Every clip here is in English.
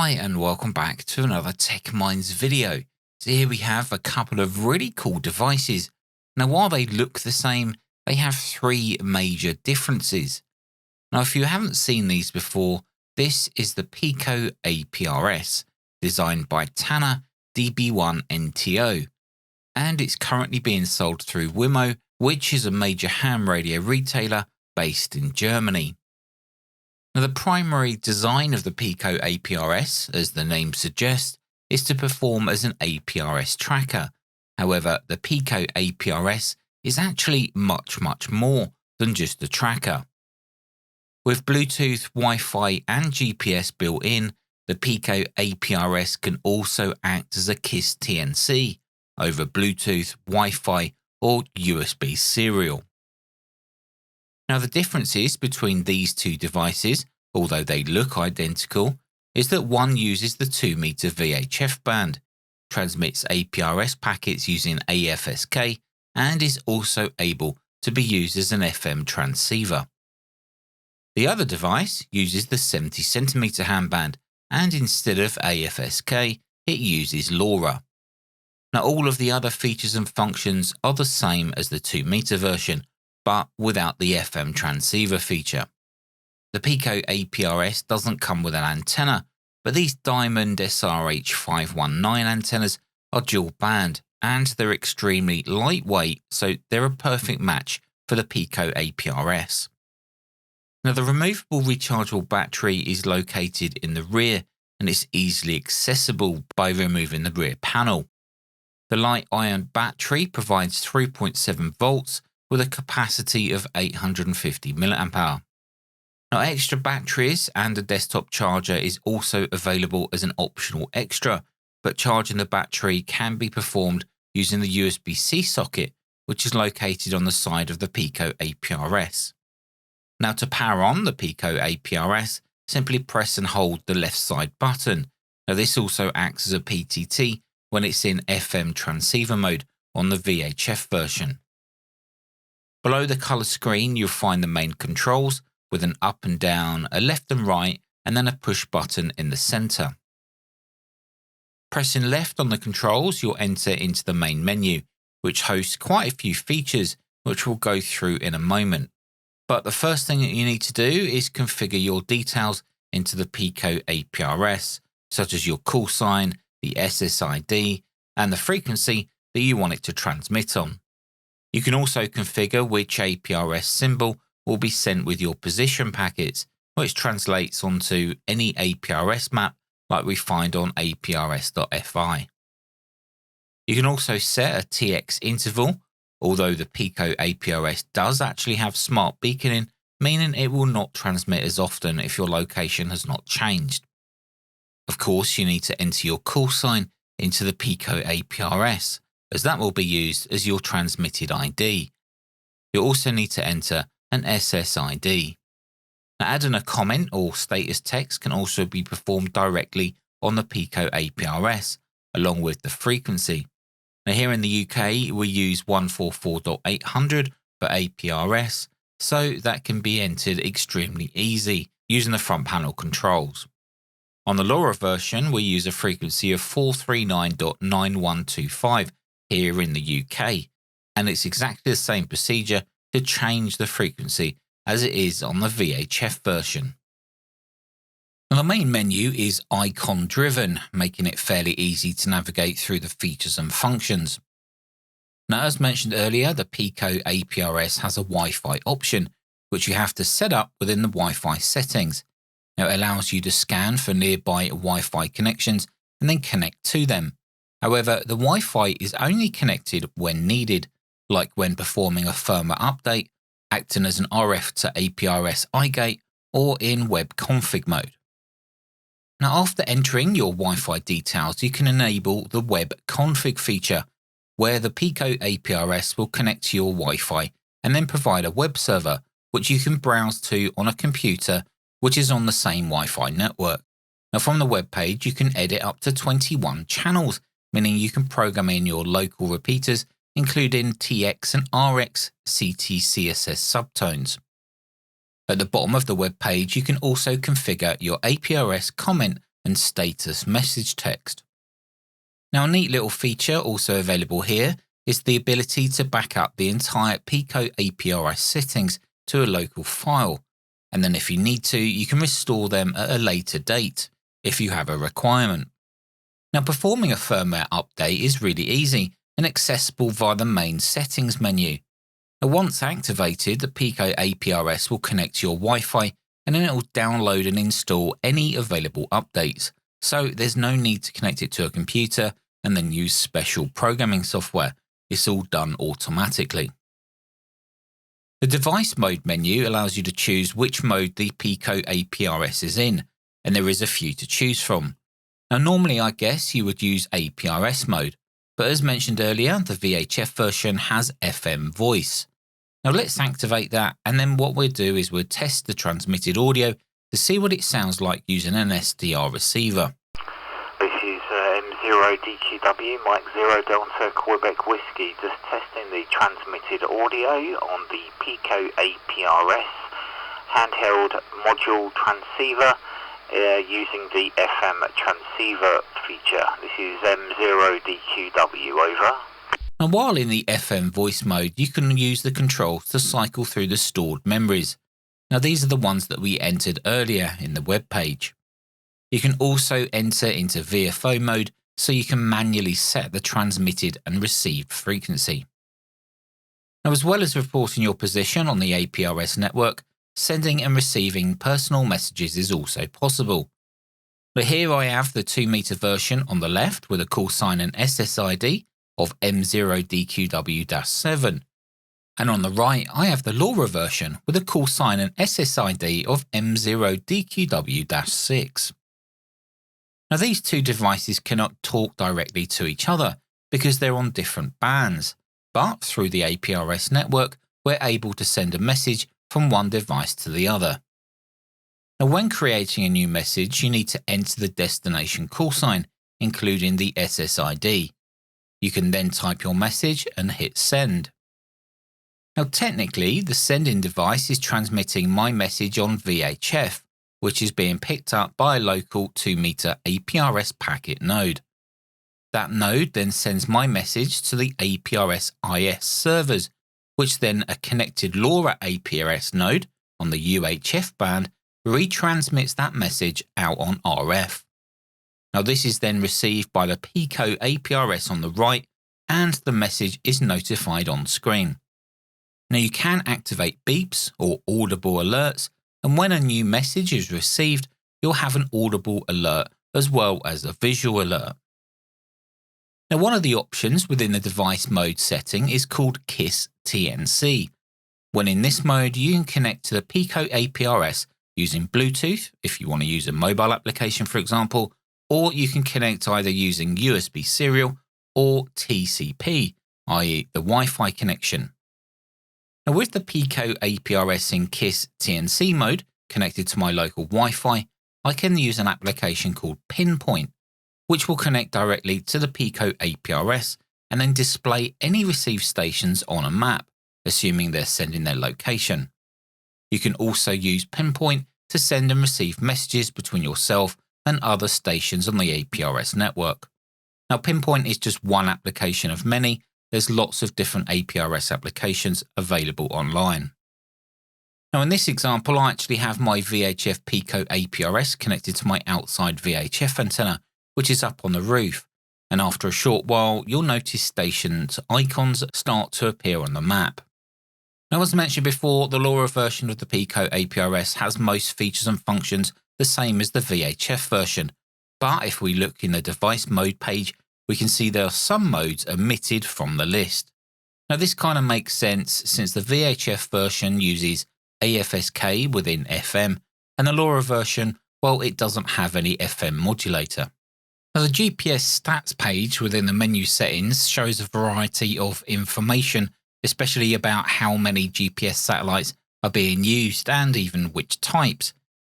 Hi and welcome back to another Tech Minds video. So here we have a couple of really cool devices. Now while they look the same, they have three major differences. Now if you haven't seen these before, this is the PicoAPRS, designed by Tanner DB1NTO, and it's currently being sold through Wimo, which is a major ham radio retailer based in Germany. Now, the primary design of the PicoAPRS, as the name suggests, is to perform as an APRS tracker. However, the PicoAPRS is actually much more than just a tracker. With Bluetooth, Wi-Fi and GPS built in, the PicoAPRS can also act as a Kiss TNC over Bluetooth, Wi-Fi or USB serial. Now the differences between these two devices, although they look identical, is that one uses the 2 meter VHF band, transmits APRS packets using AFSK, and is also able to be used as an FM transceiver. The other device uses the 70 centimeter ham band, and instead of AFSK, it uses Lora. Now all of the other features and functions are the same as the 2 meter version, but without the FM transceiver feature. The PicoAPRS doesn't come with an antenna, but these Diamond SRH519 antennas are dual band and they're extremely lightweight, so they're a perfect match for the PicoAPRS. Now the removable rechargeable battery is located in the rear and it's easily accessible by removing the rear panel. The light-ion battery provides 3.7 volts with a capacity of 850 mAh. Now extra batteries and a desktop charger is also available as an optional extra, but charging the battery can be performed using the USB-C socket, which is located on the side of the PicoAPRS. Now to power on the PicoAPRS, simply press and hold the left side button. Now this also acts as a PTT when it's in FM transceiver mode on the VHF version. Below the colour screen, you'll find the main controls with an up and down, a left and right, and then a push button in the centre. Pressing left on the controls, you'll enter into the main menu, which hosts quite a few features, which we'll go through in a moment. But the first thing that you need to do is configure your details into the PicoAPRS, such as your call sign, the SSID, and the frequency that you want it to transmit on. You can also configure which APRS symbol will be sent with your position packets, which translates onto any APRS map like we find on APRS.fi. You can also set a TX interval, although the PicoAPRS does actually have smart beaconing, meaning it will not transmit as often if your location has not changed. Of course, you need to enter your call sign into the PicoAPRS, as that will be used as your transmitted ID. You'll also need to enter an SSID. Now, adding a comment or status text can also be performed directly on the PicoAPRS, along with the frequency. Now, here in the UK, we use 144.800 for APRS, so that can be entered extremely easy using the front panel controls. On the Lora version, we use a frequency of 439.9125 here in the UK, and it's exactly the same procedure to change the frequency as it is on the VHF version. Now, the main menu is icon driven, making it fairly easy to navigate through the features and functions. Now, as mentioned earlier, the PicoAPRS has a Wi-Fi option, which you have to set up within the Wi-Fi settings. Now, it allows you to scan for nearby Wi-Fi connections and then connect to them. However, the Wi-Fi is only connected when needed, like when performing a firmware update, acting as an RF to APRS iGate, or in web config mode. Now, after entering your Wi-Fi details, you can enable the web config feature, where the PicoAPRS will connect to your Wi-Fi and then provide a web server, which you can browse to on a computer which is on the same Wi-Fi network. Now, from the web page, you can edit up to 21 channels, meaning you can program in your local repeaters, including TX and RX CT/CSS subtones. At the bottom of the web page, you can also configure your APRS comment and status message text. Now, a neat little feature also available here is the ability to back up the entire PicoAPRS settings to a local file, and then if you need to, you can restore them at a later date if you have a requirement. Now, performing a firmware update is really easy and accessible via the main settings menu. Now, once activated, the PicoAPRS will connect to your Wi-Fi and then it will download and install any available updates, so there's no need to connect it to a computer and then use special programming software. It's all done automatically. The device mode menu allows you to choose which mode the PicoAPRS is in, and there is a few to choose from. Now, normally I guess you would use APRS mode, but as mentioned earlier, the VHF version has FM voice. Now let's activate that, and then what we'll do is we'll test the transmitted audio to see what it sounds like using an SDR receiver. This is M0DQW, Mike 0 Delta Quebec Whiskey, just testing the transmitted audio on the PicoAPRS handheld module transceiver using the FM transceiver feature. This is M0DQW, over. Now, while in the FM voice mode, you can use the controls to cycle through the stored memories. Now, these are the ones that we entered earlier in the web page. You can also enter into VFO mode, so you can manually set the transmitted and received frequency. Now, as well as reporting your position on the APRS network, sending and receiving personal messages is also possible. But here I have the 2-meter version on the left with a call sign and SSID of M0DQW-7. And on the right, I have the LoRa version with a call sign and SSID of M0DQW-6. Now, these two devices cannot talk directly to each other because they're on different bands, but through the APRS network, we're able to send a message from one device to the other. Now, when creating a new message, you need to enter the destination call sign, including the SSID. You can then type your message and hit send. Now, technically, the sending device is transmitting my message on VHF, which is being picked up by a local 2-meter APRS packet node. That node then sends my message to the APRS IS servers, which then a connected LoRa APRS node on the UHF band retransmits that message out on RF. Now, this is then received by the PicoAPRS on the right, and the message is notified on screen. Now, you can activate beeps or audible alerts, and when a new message is received, you'll have an audible alert as well as a visual alert. Now, one of the options within the device mode setting is called Kiss TNC. When in this mode, you can connect to the PicoAPRS using Bluetooth, if you want to use a mobile application, for example, or you can connect either using USB serial or TCP, i.e. the Wi-Fi connection. Now, with the PicoAPRS in Kiss TNC mode connected to my local Wi-Fi, I can use an application called Pinpoint, which will connect directly to the PicoAPRS and then display any received stations on a map, assuming they're sending their location. You can also use Pinpoint to send and receive messages between yourself and other stations on the APRS network. Now, Pinpoint is just one application of many. There's lots of different APRS applications available online. Now, in this example, I actually have my VHF PicoAPRS connected to my outside VHF antenna, which is up on the roof. And after a short while, you'll notice stations icons start to appear on the map. Now, as mentioned before, the LoRa version of the PicoAPRS has most features and functions the same as the VHF version. But if we look in the device mode page, we can see there are some modes omitted from the list. Now, this kind of makes sense since the VHF version uses AFSK within FM, and the LoRa version, well, it doesn't have any FM modulator. Now, the GPS stats page within the menu settings shows a variety of information, especially about how many GPS satellites are being used and even which types.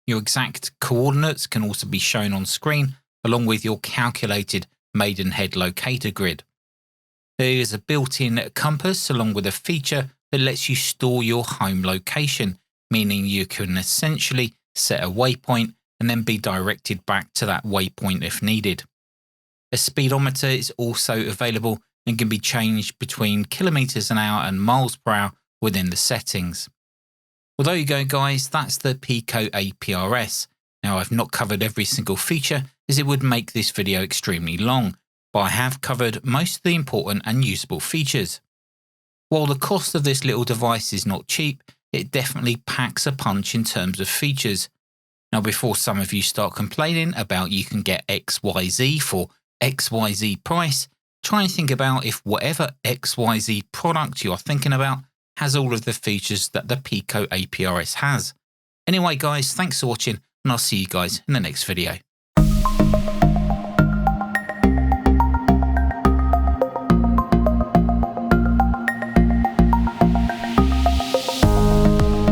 Your exact coordinates can also be shown on screen, along with your calculated Maidenhead locator grid. There is a built-in compass along with a feature that lets you store your home location, meaning you can essentially set a waypoint and then be directed back to that waypoint if needed. A speedometer is also available and can be changed between kilometers an hour and miles per hour within the settings. Well, there you go, guys. That's the PicoAPRS. Now, I've not covered every single feature as it would make this video extremely long, but I have covered most of the important and usable features. While the cost of this little device is not cheap, it definitely packs a punch in terms of features. Now, before some of you start complaining about you can get XYZ for XYZ price, try and think about if whatever XYZ product you are thinking about has all of the features that the PicoAPRS has. Anyway, guys, thanks for watching, and I'll see you guys in the next video.